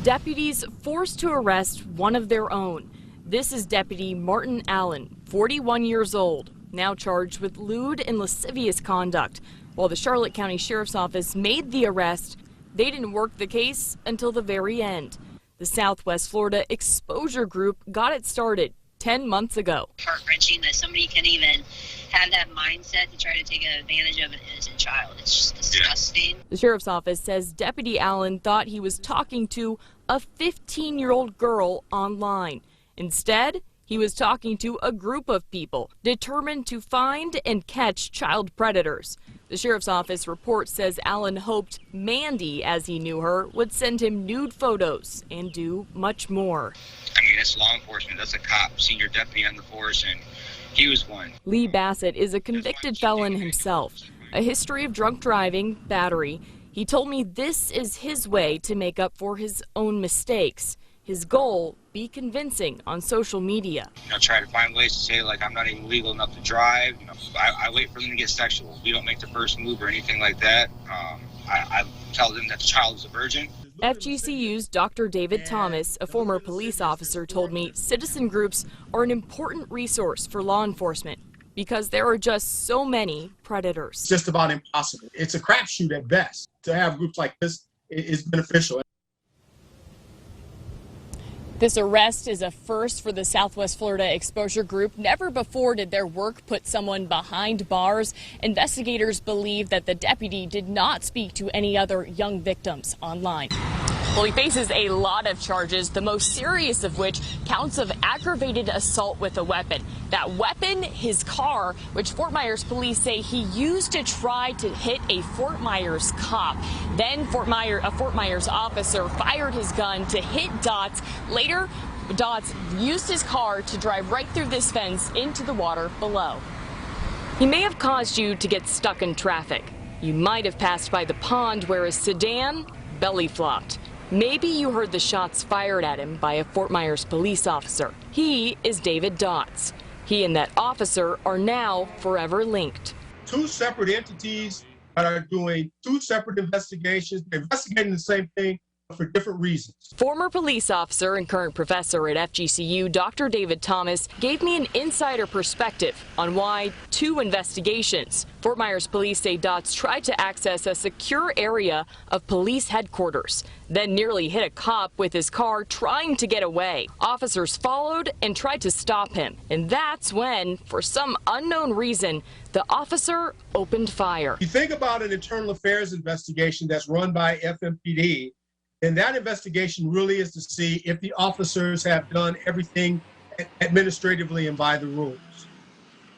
Deputies forced to arrest one of their own. This is Deputy Martin Allen, 41 years old, now charged with lewd and lascivious conduct. While the Charlotte County Sheriff's Office made the arrest, they didn't work the case until the very end. The Southwest Florida Exposure Group got it started 10 months ago. Heart-wrenching that somebody can even have that mindset to try to take advantage of an innocent child. It's just disgusting. The Sheriff's Office says Deputy Allen thought he was talking to a 15-year-old girl online. Instead, he was talking to a group of people determined to find and catch child predators. The Sheriff's Office report says Allen hoped Mandy, as he knew her, would send him nude photos and do much more. I mean, it's law enforcement. That's a cop, senior deputy on the force, and he was one. Lee Bassett is a convicted felon himself. A history of drunk driving, battery. He told me this is his way to make up for his own mistakes. His goal, be convincing on social media. Try to find ways to say, like, I'm not even legal enough to drive. I wait for them to get sexual. We don't make the first move or anything like that. I tell them that the child is a virgin. FGCU's Dr. David Thomas, a former police officer, told me citizen groups are an important resource for law enforcement because there are just so many predators. It's just about impossible. It's a crapshoot at best. To have groups like this is beneficial. This arrest is a first for the Southwest Florida Exposure Group. Never before did their work put someone behind bars. Investigators believe that the deputy did not speak to any other young victims online. Well, he faces a lot of charges, the most serious of which counts of aggravated assault with a weapon. That weapon, his car, which Fort Myers police say he used to try to hit a Fort Myers cop. Then a Fort Myers officer fired his gun to hit Dots. Later, Dots used his car to drive right through this fence into the water below. He may have caused you to get stuck in traffic. You might have passed by the pond where a sedan belly flopped. Maybe you heard the shots fired at him by a Fort Myers police officer. He is David Dots. He and that officer are now forever linked. Two separate entities that are doing two separate investigations. They're investigating the same thing for different reasons. Former police officer and current professor at FGCU, Dr. David Thomas, gave me an insider perspective on why two investigations. Fort Myers police say Dots tried to access a secure area of police headquarters, then nearly hit a cop with his car trying to get away. Officers followed and tried to stop him. And that's when, for some unknown reason, the officer opened fire. You think about an internal affairs investigation that's run by FMPD, and that investigation really is to see if the officers have done everything administratively and by the rules.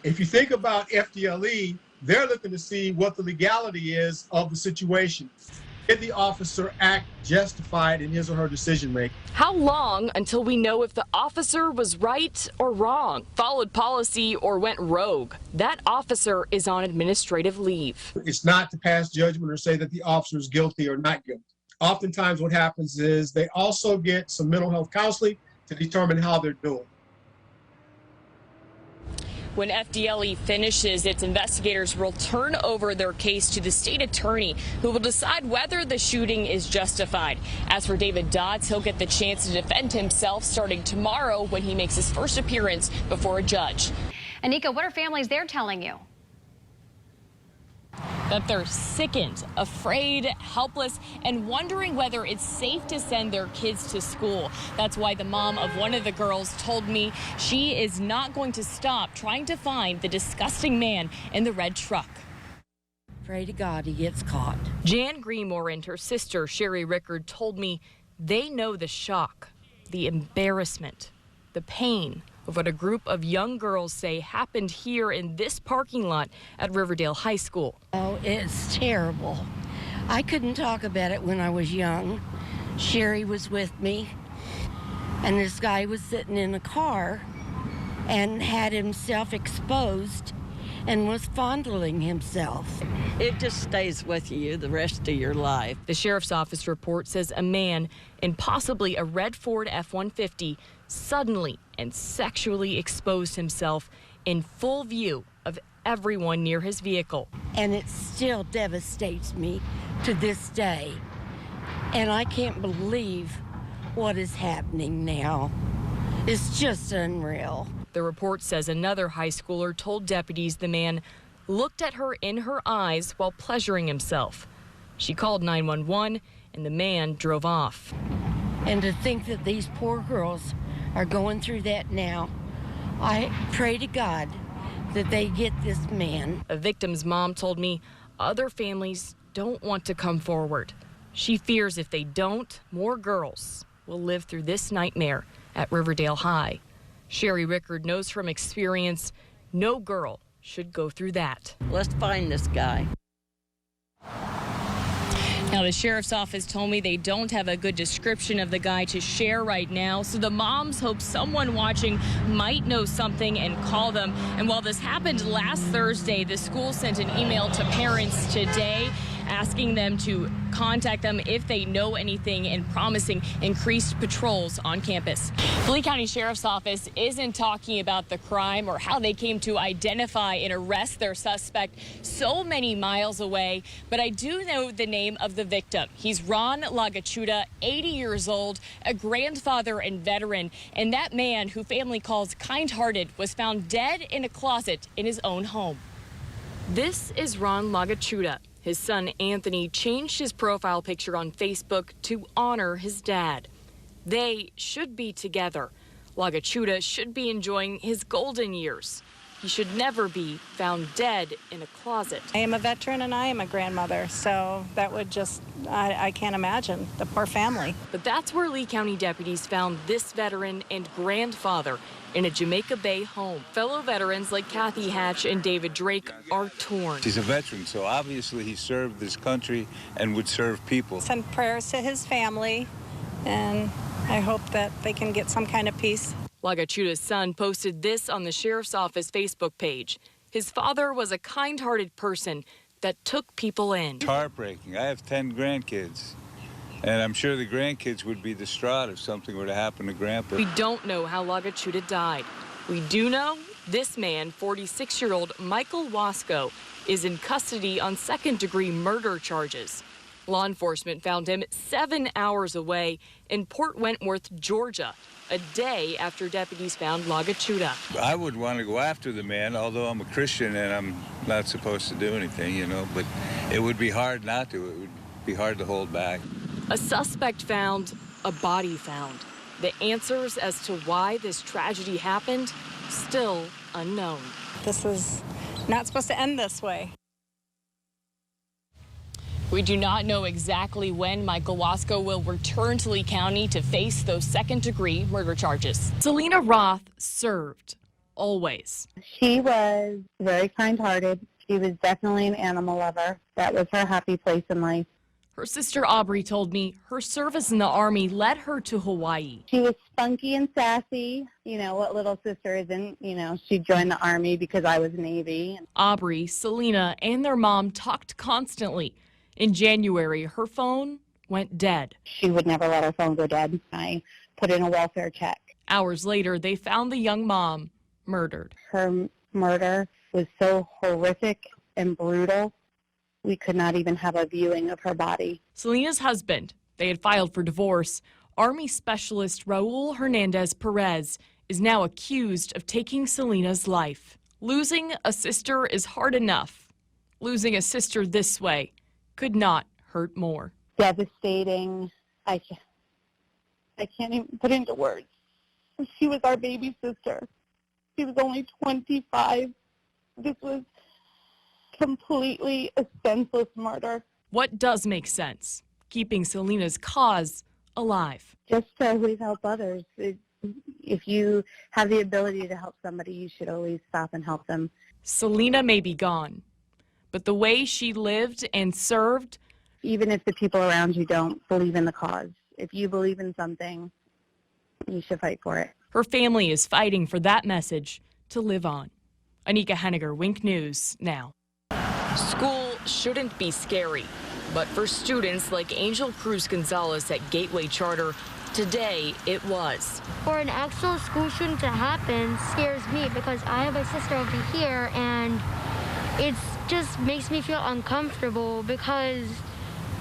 If you think about FDLE, they're looking to see what the legality is of the situation. Did the officer act justified in his or her decision making? How long until we know if the officer was right or wrong, followed policy or went rogue? That officer is on administrative leave. It's not to pass judgment or say that the officer is guilty or not guilty. Oftentimes what happens is they also get some mental health counseling to determine how they're doing. When FDLE finishes, its investigators will turn over their case to the state attorney, who will decide whether the shooting is justified. As for David Dots, he'll get the chance to defend himself starting tomorrow when he makes his first appearance before a judge. Anika, what are families there telling you? That they're sickened, afraid, helpless, and wondering whether it's safe to send their kids to school. That's why the mom of one of the girls told me she is not going to stop trying to find the disgusting man in the red truck. Pray to God he gets caught. Jan Greenmore and her sister, Sherry Rickard, told me they know the shock, the embarrassment, the pain of what a group of young girls say happened here in this parking lot at Riverdale High School. Oh, it's terrible. I couldn't talk about it when I was young. Sherry was with me, and this guy was sitting in a car and had himself exposed and was fondling himself. It just stays with you the rest of your life. The sheriff's office report says a man in possibly a red Ford F-150 suddenly and sexually exposed himself in full view of everyone near his vehicle. And it still devastates me to this day. And I can't believe what is happening now is just unreal. The report says another high schooler told deputies the man looked at her in her eyes while pleasuring himself. She called 911 and the man drove off. And to think that these poor girls are going through that now, I pray to God that they get this man. A victim's mom told me other families don't want to come forward. She fears if they don't, more girls will live through this nightmare at Riverdale High. Sherry Rickard knows from experience no girl should go through that. Let's find this guy. Now, the sheriff's office told me they don't have a good description of the guy to share right now, so the moms hope someone watching might know something and call them. And while this happened last Thursday, the school sent an email to parents today asking them to contact them if they know anything and promising increased patrols on campus. The Lee County Sheriff's Office isn't talking about the crime or how they came to identify and arrest their suspect so many miles away, but I do know the name of the victim. He's Ron Lagachuda, 80 years old, a grandfather and veteran, and that man, who family calls kind-hearted, was found dead in a closet in his own home. This is Ron Lagachuda. His son Anthony changed his profile picture on Facebook to honor his dad. They should be together. Lagachuda should be enjoying his golden years. He should never be found dead in a closet. I am a veteran and I am a grandmother, so that would just, I can't imagine, the poor family. But that's where Lee County deputies found this veteran and grandfather in a Jamaica Bay home. Fellow veterans like Kathy Hatch and David Drake are torn. He's a veteran, so obviously he served this country and would serve people. Send prayers to his family, and I hope that they can get some kind of peace. Lagachuda's son posted this on the sheriff's office Facebook page. His father was a kind-hearted person that took people in. It's heartbreaking. I have 10 grandkids, and I'm sure the grandkids would be distraught if something were to happen to Grandpa. We don't know how Lagachuda died. We do know this man, 46-year-old Michael Wasco, is in custody on second-degree murder charges. Law enforcement found him 7 hours away in Port Wentworth, Georgia, a day after deputies found Lagachuda. I would want to go after the man, although I'm a Christian and I'm not supposed to do anything, you know, but it would be hard not to. It would be hard to hold back. A suspect found, a body found. The answers as to why this tragedy happened, still unknown. This is not supposed to end this way. We do not know exactly when Michael Wasco will return to Lee County to face those second-degree murder charges. Selena Roth served, always. She was very kind-hearted. She was definitely an animal lover. That was her happy place in life. Her sister Aubrey told me her service in the Army led her to Hawaii. She was spunky and sassy. You know, what little sister isn't? You know, she joined the Army because I was Navy. Aubrey, Selena, and their mom talked constantly. In January, her phone went dead. She would never let her phone go dead. I put in a welfare check. Hours later, they found the young mom murdered. Her murder was so horrific and brutal, we could not even have a viewing of her body. Selena's husband, they had filed for divorce. Army specialist Raul Hernandez Perez is now accused of taking Selena's life. Losing a sister is hard enough. Losing a sister this way could not hurt more. Devastating. I can't even put into words. She was our baby sister. She was only 25. This was completely a senseless murder. What does make sense? Keeping Selena's cause alive. Just to always help others. If you have the ability to help somebody, you should always stop and help them. Selena may be gone, but the way she lived and served. Even if the people around you don't believe in the cause, if you believe in something, you should fight for it. Her family is fighting for that message to live on. Anika Henniger, Wink News Now. School shouldn't be scary, but for students like Angel Cruz Gonzalez at Gateway Charter, today it was. For an actual school shooting to happen scares me because I have a sister over here and it just makes me feel uncomfortable because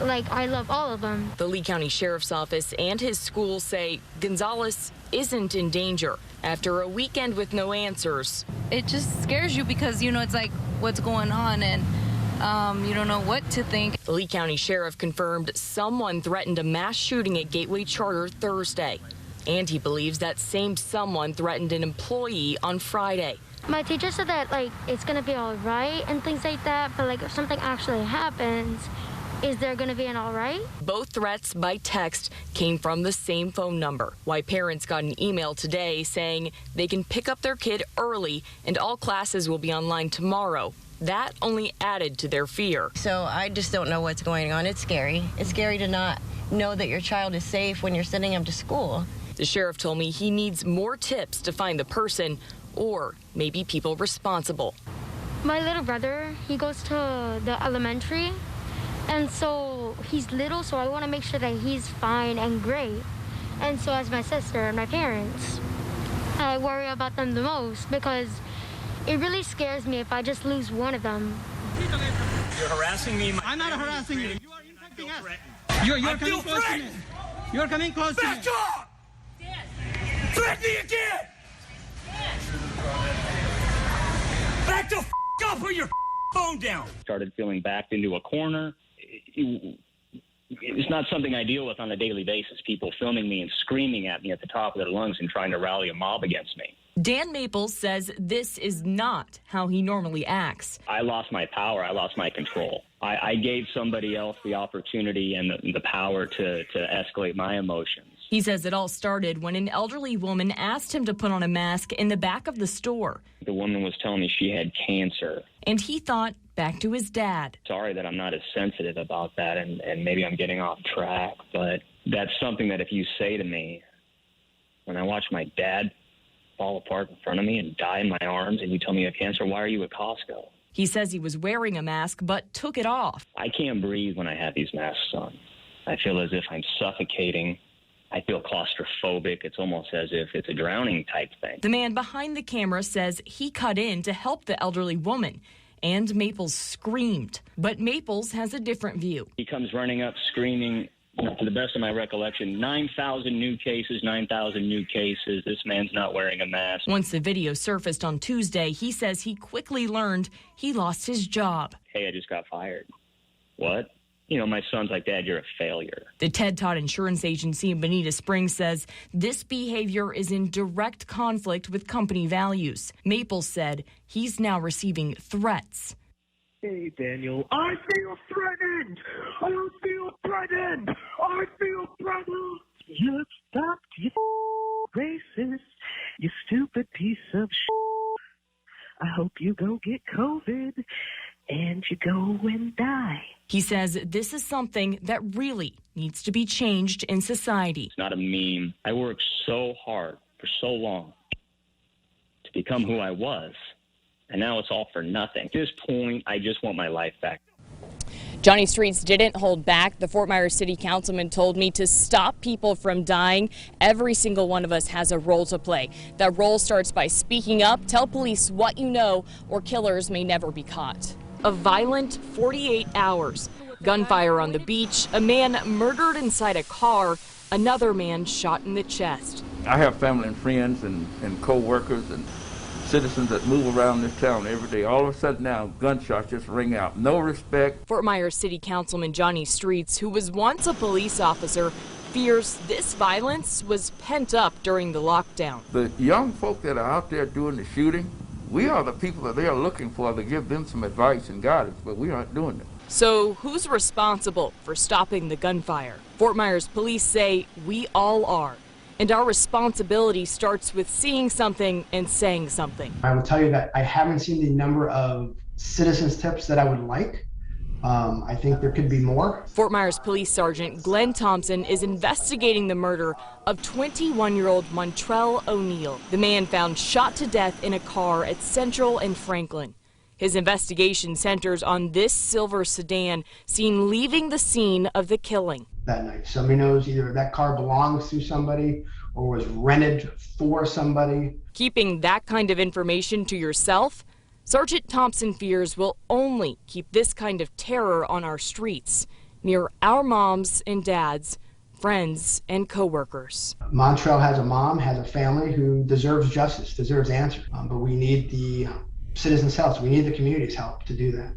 like, I love all of them. The Lee County Sheriff's Office and his school say Gonzalez isn't in danger after a weekend with no answers. It just scares you because, you know, it's like, what's going on, and you don't know what to think. The Lee County Sheriff confirmed someone threatened a mass shooting at Gateway Charter Thursday, and he believes that same someone threatened an employee on Friday. My teacher said that, like, it's going to be all right and things like that, but, like, if something actually happens, is there going to be an all right? Both threats by text came from the same phone number. Why parents got an email today saying they can pick up their kid early and all classes will be online tomorrow. That only added to their fear. So I just don't know what's going on. It's scary. It's scary to not know that your child is safe when you're sending them to school. The sheriff told me he needs more tips to find the person or maybe people responsible. My little brother, he goes to the elementary, and so he's little, so I want to make sure that he's fine and great. And so as my sister and my parents, I worry about them the most because it really scares me if I just lose one of them. You're harassing me. I'm not harassing you. You are infecting us. You're coming close to me. You're coming close to me. Back up! Threaten me again! Back the up or your phone down. Started feeling backed into a corner. It's not something I deal with on a daily basis. People filming me and screaming at me at the top of their lungs and trying to rally a mob against me. Dan Maples says this is not how he normally acts. I lost my power. I lost my control. I gave somebody else the opportunity and the power to escalate my emotions. He says it all started when an elderly woman asked him to put on a mask in the back of the store. The woman was telling me she had cancer. And he thought back to his dad. Sorry that I'm not as sensitive about that, and maybe I'm getting off track, but that's something that if you say to me, when I watch my dad fall apart in front of me and die in my arms, and you tell me you have cancer, why are you at Costco? He says he was wearing a mask but took it off. I can't breathe when I have these masks on. I feel as if I'm suffocating. I feel claustrophobic. It's almost as if it's a drowning type thing. The man behind the camera says he cut in to help the elderly woman, and Maples screamed. But Maples has a different view. He comes running up screaming, to the best of my recollection, 9,000 new cases, 9,000 new cases. This man's not wearing a mask. Once the video surfaced on Tuesday, he says he quickly learned he lost his job. Hey, I just got fired. What? You know, my son's like, Dad, you're a failure. The Ted Todd Insurance Agency in Bonita Springs says this behavior is in direct conflict with company values. Maples said he's now receiving threats. Hey, Daniel, I feel threatened. I feel threatened. I feel threatened. You stopped, you racist, you stupid piece of shit. I hope you go get COVID and you go and die. He says this is something that really needs to be changed in society. It's not a meme. I worked so hard for so long to become who I was, and now it's all for nothing. At this point, I just want my life back. Johnny Streets didn't hold back. The Fort Myers City Councilman told me to stop people from dying. Every single one of us has a role to play. That role starts by speaking up, tell police what you know, or killers may never be caught. A violent 48 hours. Gunfire on the beach, a man murdered inside a car, another man shot in the chest. I have family and friends and co-workers and citizens that move around this town every day. All of a sudden now, gunshots just ring out. No respect. Fort Myers City Councilman Johnny Streets, who was once a police officer, fears this violence was pent up during the lockdown. The young folk that are out there doing the shooting, we are the people that they are looking for to give them some advice and guidance, but we aren't doing it. So who's responsible for stopping the gunfire? Fort Myers police say we all are. And our responsibility starts with seeing something and saying something. I will tell you that I haven't seen the number of citizens tips that I would like. I think there could be more. Fort Myers Police Sergeant Glenn Thompson is investigating the murder of 21-year-old Montrell O'Neill, the man found shot to death in a car at Central and Franklin. His investigation centers on this silver sedan seen leaving the scene of the killing. That night, somebody knows either that car belongs to somebody or was rented for somebody. Keeping that kind of information to yourself, Sergeant Thompson fears will only keep this kind of terror on our streets. near our moms and dads, friends and coworkers. Montrell has a mom, has a family who deserves justice, deserves answers. But we need the citizens' help. We need the community's help to do that.